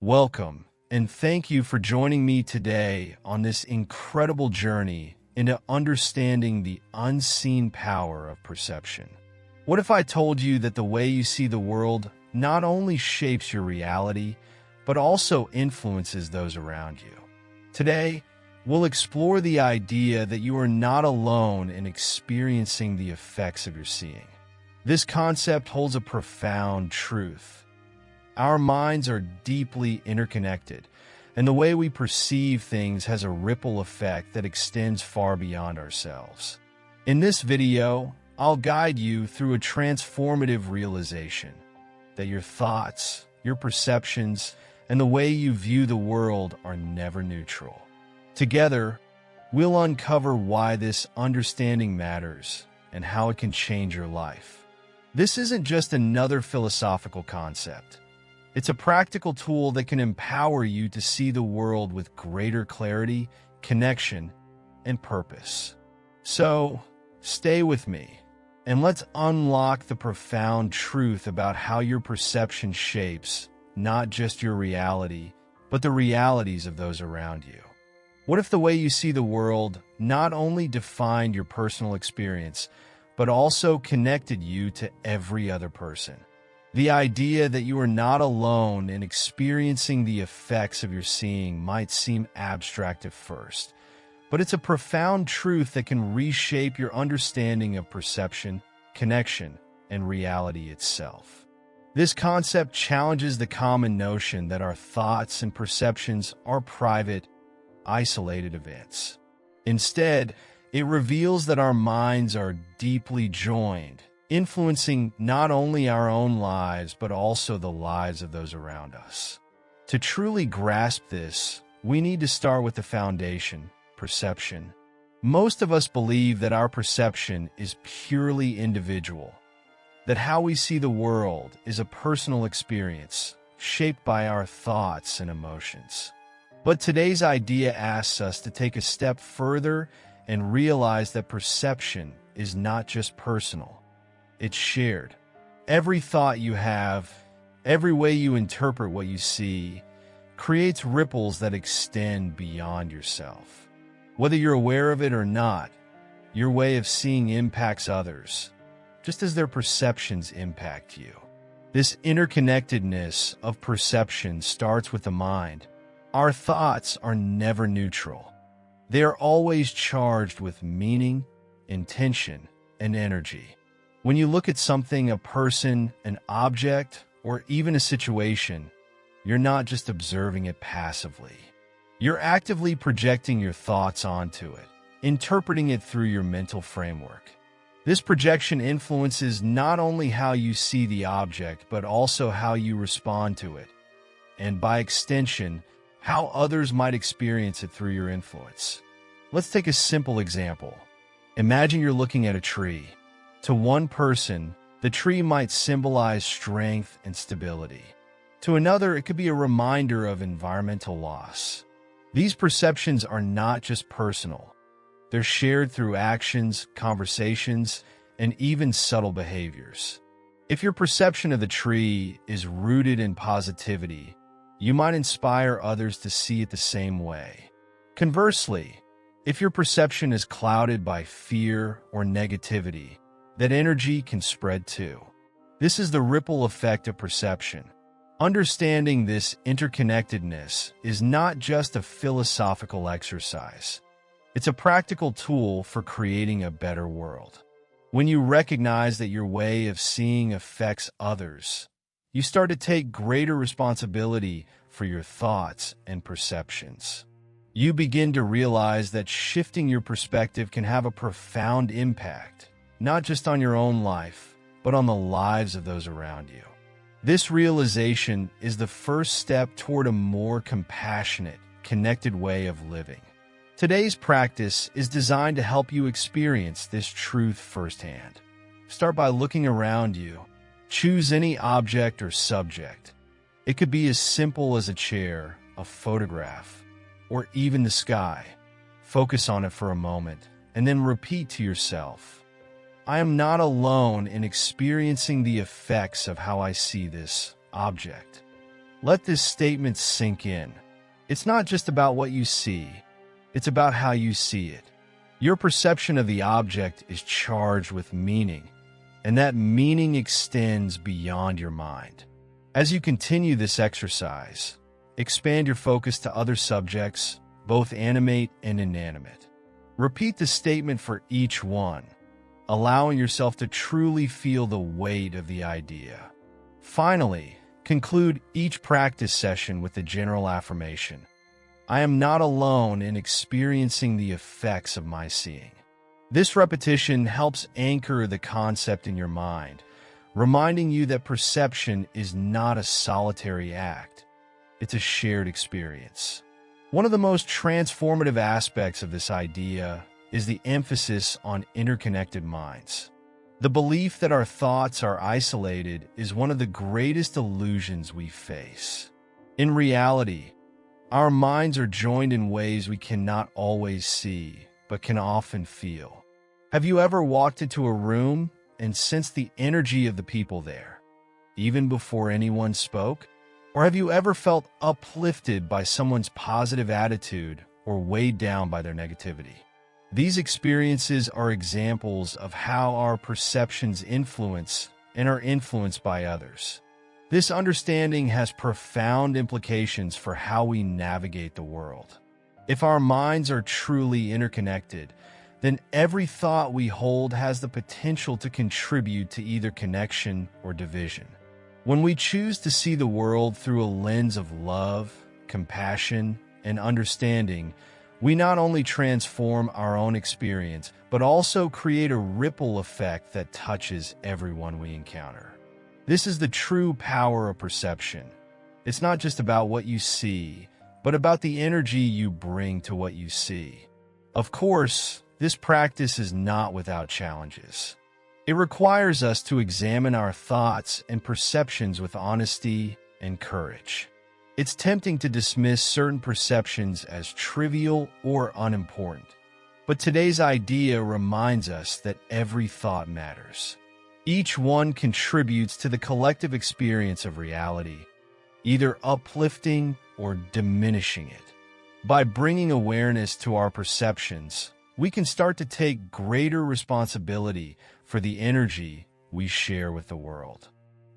Welcome, and thank you for joining me today on this incredible journey into understanding the unseen power of perception. What if I told you that the way you see the world not only shapes your reality, but also influences those around you? Today, we'll explore the idea that you are not alone in experiencing the effects of your seeing. This concept holds a profound truth. Our minds are deeply interconnected, and the way we perceive things has a ripple effect that extends far beyond ourselves. In this video, I'll guide you through a transformative realization that your thoughts, your perceptions, and the way you view the world are never neutral. Together, we'll uncover why this understanding matters and how it can change your life. This isn't just another philosophical concept. It's a practical tool that can empower you to see the world with greater clarity, connection, and purpose. So, stay with me, and let's unlock the profound truth about how your perception shapes not just your reality, but the realities of those around you. What if the way you see the world not only defined your personal experience, but also connected you to every other person? The idea that you are not alone in experiencing the effects of your seeing might seem abstract at first, but it's a profound truth that can reshape your understanding of perception, connection, and reality itself. This concept challenges the common notion that our thoughts and perceptions are private, isolated events. Instead, it reveals that our minds are deeply joined, influencing not only our own lives, but also the lives of those around us. To truly grasp this, we need to start with the foundation, perception. Most of us believe that our perception is purely individual, that how we see the world is a personal experience, shaped by our thoughts and emotions. But today's idea asks us to take a step further and realize that perception is not just personal. It's shared. Every thought you have, every way you interpret what you see, creates ripples that extend beyond yourself. Whether you're aware of it or not, your way of seeing impacts others, just as their perceptions impact you. This interconnectedness of perception starts with the mind. Our thoughts are never neutral. They are always charged with meaning, intention, and energy. When you look at something, a person, an object, or even a situation, you're not just observing it passively. You're actively projecting your thoughts onto it, interpreting it through your mental framework. This projection influences not only how you see the object, but also how you respond to it, and by extension, how others might experience it through your influence. Let's take a simple example. Imagine you're looking at a tree. To one person, the tree might symbolize strength and stability. To another, it could be a reminder of environmental loss. These perceptions are not just personal. They're shared through actions, conversations, and even subtle behaviors. If your perception of the tree is rooted in positivity, you might inspire others to see it the same way. Conversely, if your perception is clouded by fear or negativity, that energy can spread too. This is the ripple effect of perception. Understanding this interconnectedness is not just a philosophical exercise. It's a practical tool for creating a better world. When you recognize that your way of seeing affects others, you start to take greater responsibility for your thoughts and perceptions. You begin to realize that shifting your perspective can have a profound impact, not just on your own life, but on the lives of those around you. This realization is the first step toward a more compassionate, connected way of living. Today's practice is designed to help you experience this truth firsthand. Start by looking around you. Choose any object or subject. It could be as simple as a chair, a photograph, or even the sky. Focus on it for a moment, and then repeat to yourself, I am not alone in experiencing the effects of how I see this object. Let this statement sink in. It's not just about what you see, it's about how you see it. Your perception of the object is charged with meaning, and that meaning extends beyond your mind. As you continue this exercise, expand your focus to other subjects, both animate and inanimate. Repeat the statement for each one, allowing yourself to truly feel the weight of the idea. Finally, conclude each practice session with the general affirmation: I am not alone in experiencing the effects of my seeing. This repetition helps anchor the concept in your mind, reminding you that perception is not a solitary act. It's a shared experience. One of the most transformative aspects of this idea is the emphasis on interconnected minds. The belief that our thoughts are isolated is one of the greatest illusions we face. In reality, our minds are joined in ways we cannot always see, but can often feel. Have you ever walked into a room and sensed the energy of the people there, even before anyone spoke? Or have you ever felt uplifted by someone's positive attitude or weighed down by their negativity? These experiences are examples of how our perceptions influence and are influenced by others. This understanding has profound implications for how we navigate the world. If our minds are truly interconnected, then every thought we hold has the potential to contribute to either connection or division. When we choose to see the world through a lens of love, compassion, and understanding, we not only transform our own experience, but also create a ripple effect that touches everyone we encounter. This is the true power of perception. It's not just about what you see, but about the energy you bring to what you see. Of course, this practice is not without challenges. It requires us to examine our thoughts and perceptions with honesty and courage. It's tempting to dismiss certain perceptions as trivial or unimportant, but today's idea reminds us that every thought matters. Each one contributes to the collective experience of reality, either uplifting or diminishing it. By bringing awareness to our perceptions, we can start to take greater responsibility for the energy we share with the world.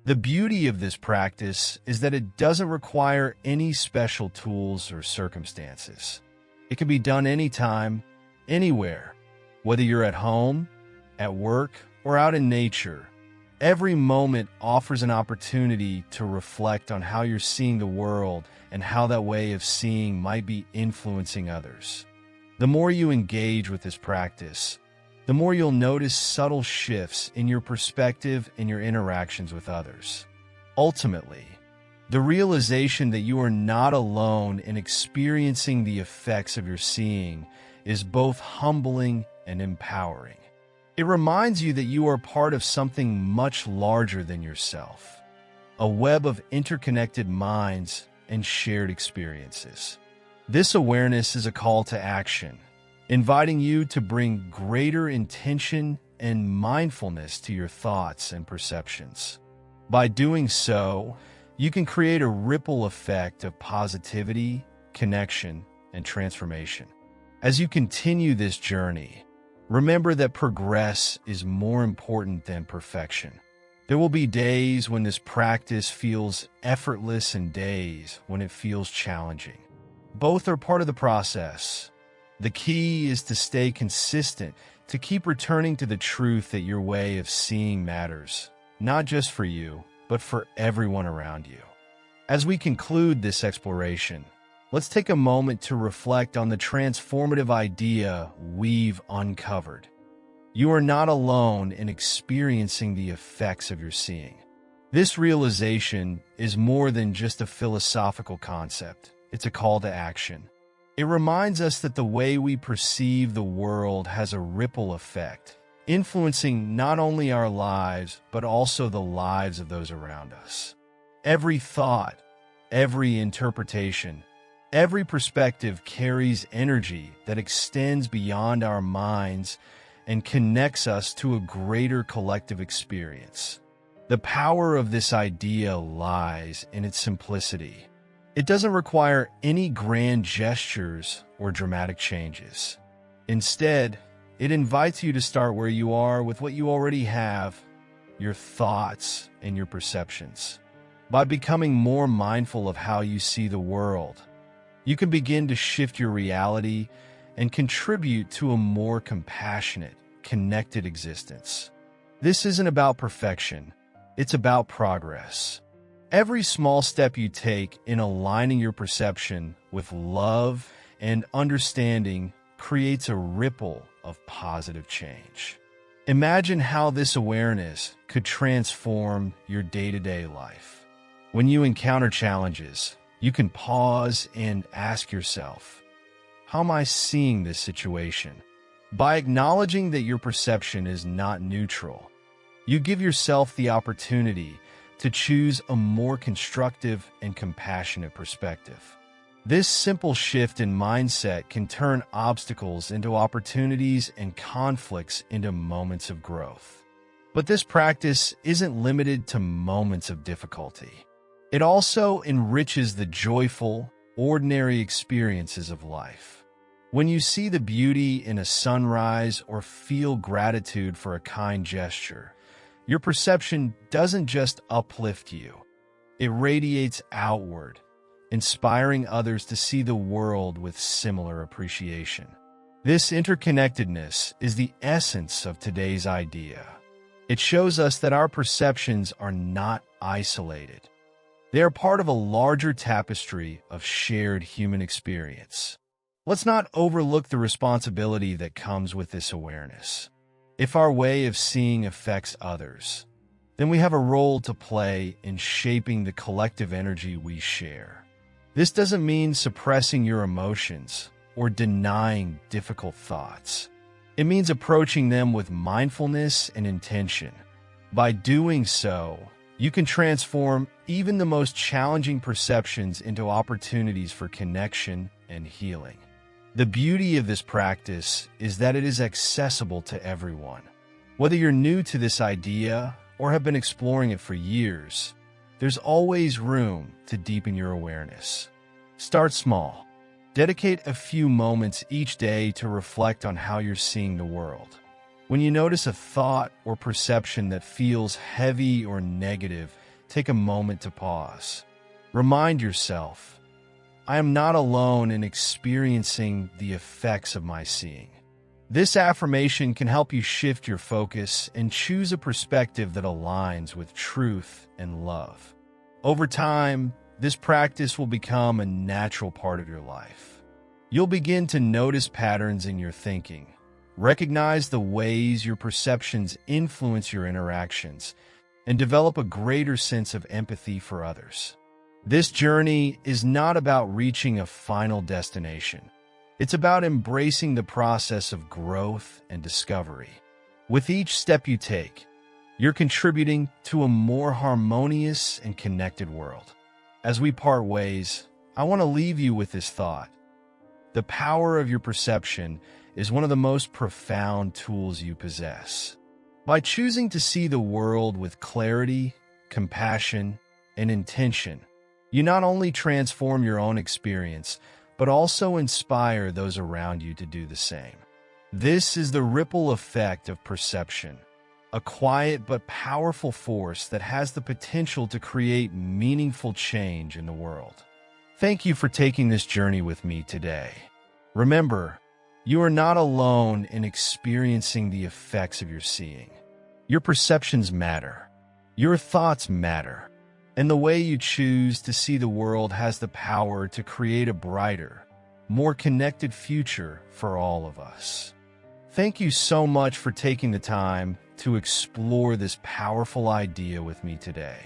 The beauty of this practice is that it doesn't require any special tools or circumstances. It can be done anytime, anywhere, whether you're at home, at work, or out in nature. Every moment offers an opportunity to reflect on how you're seeing the world and how that way of seeing might be influencing others. The more you engage with this practice, the more you'll notice subtle shifts in your perspective and your interactions with others. Ultimately, the realization that you are not alone in experiencing the effects of your seeing is both humbling and empowering. It reminds you that you are part of something much larger than yourself, a web of interconnected minds and shared experiences. This awareness is a call to action, inviting you to bring greater intention and mindfulness to your thoughts and perceptions. By doing so, you can create a ripple effect of positivity, connection, and transformation. As you continue this journey, remember that progress is more important than perfection. There will be days when this practice feels effortless and days when it feels challenging. Both are part of the process. The key is to stay consistent, to keep returning to the truth that your way of seeing matters, not just for you, but for everyone around you. As we conclude this exploration, let's take a moment to reflect on the transformative idea we've uncovered. You are not alone in experiencing the effects of your seeing. This realization is more than just a philosophical concept. It's a call to action. It reminds us that the way we perceive the world has a ripple effect, influencing not only our lives, but also the lives of those around us. Every thought, every interpretation, every perspective carries energy that extends beyond our minds and connects us to a greater collective experience. The power of this idea lies in its simplicity. It doesn't require any grand gestures or dramatic changes. Instead, it invites you to start where you are with what you already have, your thoughts and your perceptions. By becoming more mindful of how you see the world, you can begin to shift your reality and contribute to a more compassionate, connected existence. This isn't about perfection, it's about progress. Every small step you take in aligning your perception with love and understanding creates a ripple of positive change. Imagine how this awareness could transform your day-to-day life. When you encounter challenges, you can pause and ask yourself, how am I seeing this situation? By acknowledging that your perception is not neutral, you give yourself the opportunity to choose a more constructive and compassionate perspective. This simple shift in mindset can turn obstacles into opportunities and conflicts into moments of growth. But this practice isn't limited to moments of difficulty. It also enriches the joyful, ordinary experiences of life. When you see the beauty in a sunrise or feel gratitude for a kind gesture, your perception doesn't just uplift you, it radiates outward, inspiring others to see the world with similar appreciation. This interconnectedness is the essence of today's idea. It shows us that our perceptions are not isolated. They are part of a larger tapestry of shared human experience. Let's not overlook the responsibility that comes with this awareness. If our way of seeing affects others, then we have a role to play in shaping the collective energy we share. This doesn't mean suppressing your emotions or denying difficult thoughts. It means approaching them with mindfulness and intention. By doing so, you can transform even the most challenging perceptions into opportunities for connection and healing. The beauty of this practice is that it is accessible to everyone. Whether you're new to this idea or have been exploring it for years, there's always room to deepen your awareness. Start small. Dedicate a few moments each day to reflect on how you're seeing the world. When you notice a thought or perception that feels heavy or negative, take a moment to pause. Remind yourself, I am not alone in experiencing the effects of my seeing. This affirmation can help you shift your focus and choose a perspective that aligns with truth and love. Over time, this practice will become a natural part of your life. You'll begin to notice patterns in your thinking, recognize the ways your perceptions influence your interactions, and develop a greater sense of empathy for others. This journey is not about reaching a final destination. It's about embracing the process of growth and discovery. With each step you take, you're contributing to a more harmonious and connected world. As we part ways, I want to leave you with this thought. The power of your perception is one of the most profound tools you possess. By choosing to see the world with clarity, compassion, and intention, you not only transform your own experience, but also inspire those around you to do the same. This is the ripple effect of perception, a quiet but powerful force that has the potential to create meaningful change in the world. Thank you for taking this journey with me today. Remember, you are not alone in experiencing the effects of your seeing. Your perceptions matter. Your thoughts matter. And the way you choose to see the world has the power to create a brighter, more connected future for all of us. Thank you so much for taking the time to explore this powerful idea with me today.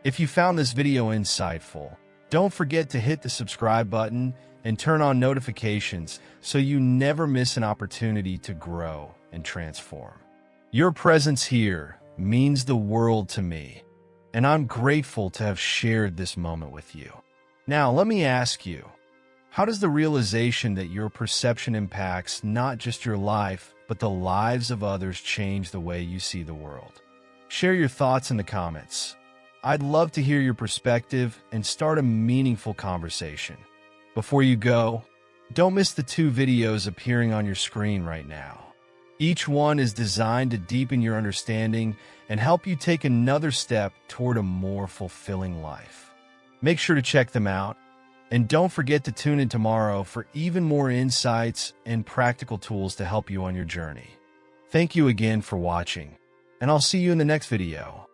If you found this video insightful, don't forget to hit the subscribe button and turn on notifications so you never miss an opportunity to grow and transform. Your presence here means the world to me, and I'm grateful to have shared this moment with you. Now, let me ask you, how does the realization that your perception impacts not just your life, but the lives of others change the way you see the world? Share your thoughts in the comments. I'd love to hear your perspective and start a meaningful conversation. Before you go, don't miss the 2 videos appearing on your screen right now. Each one is designed to deepen your understanding and help you take another step toward a more fulfilling life. Make sure to check them out, and don't forget to tune in tomorrow for even more insights and practical tools to help you on your journey. Thank you again for watching, and I'll see you in the next video.